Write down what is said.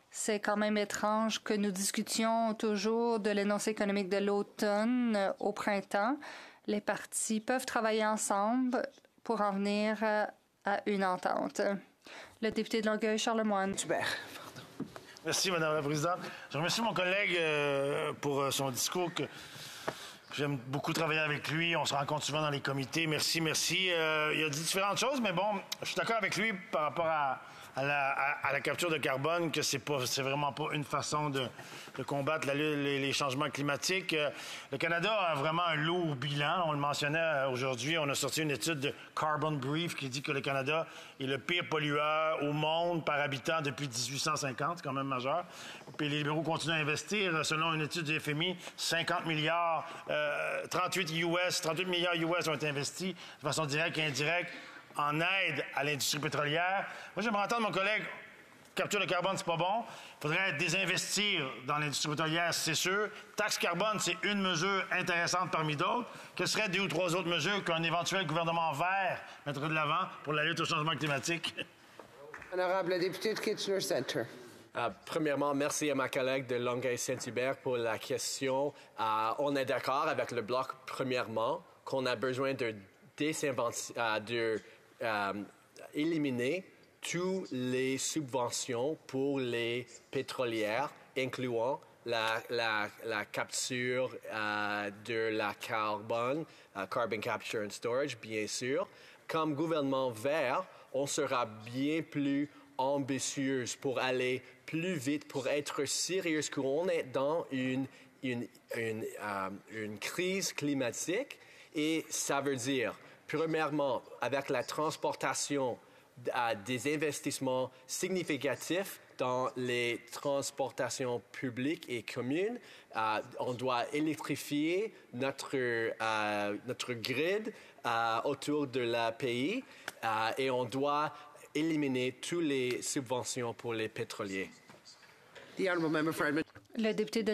C'est quand même étrange que nous discutions toujours de l'énoncé économique de l'automne au printemps. Les partis peuvent travailler ensemble pour en venir à une entente. Le député de Longueuil, Charles Lemoine. Merci, Mme la Présidente. Je remercie mon collègue pour son discours. J'aime beaucoup travailler avec lui. On se rencontre souvent dans les comités. Merci. Il a dit différentes choses, mais bon, je suis d'accord avec lui par rapport à la capture de carbone, que c'est vraiment pas une façon de combattre les changements climatiques. Le Canada a vraiment un lourd bilan. On le mentionnait aujourd'hui. On a sorti une étude de Carbon Brief qui dit que le Canada est le pire pollueur au monde par habitant depuis 1850, quand même majeur. Puis les libéraux continuent à investir. Selon une étude du FMI, 50 milliards, 38 milliards US ont été investis de façon directe et indirecte en aide à l'industrie pétrolière. Moi, j'aimerais entendre mon collègue, capture de carbone, c'est pas bon. Il faudrait désinvestir dans l'industrie pétrolière, c'est sûr. Taxe carbone, c'est une mesure intéressante parmi d'autres. Quelles seraient 2 ou 3 autres mesures qu'un éventuel gouvernement vert mettrait de l'avant pour la lutte au changement climatique? Honorable député de Kitchener-Centre. Premièrement, merci à ma collègue de Longueuil-Saint-Hubert pour la question. On est d'accord avec le Bloc, premièrement, qu'on a besoin de éliminer toutes les subventions pour les pétrolières, incluant la capture de la carbone, carbon capture and storage, bien sûr. Comme gouvernement vert, on sera bien plus ambitieuse pour aller plus vite, pour être sérieux qu'on est dans une crise climatique. Et ça veut dire, premièrement, avec la transportation, des investissements significatifs dans les transportations publiques et communes. On doit électrifier notre grid autour de la pays et on doit éliminer toutes les subventions pour les pétroliers. Le député de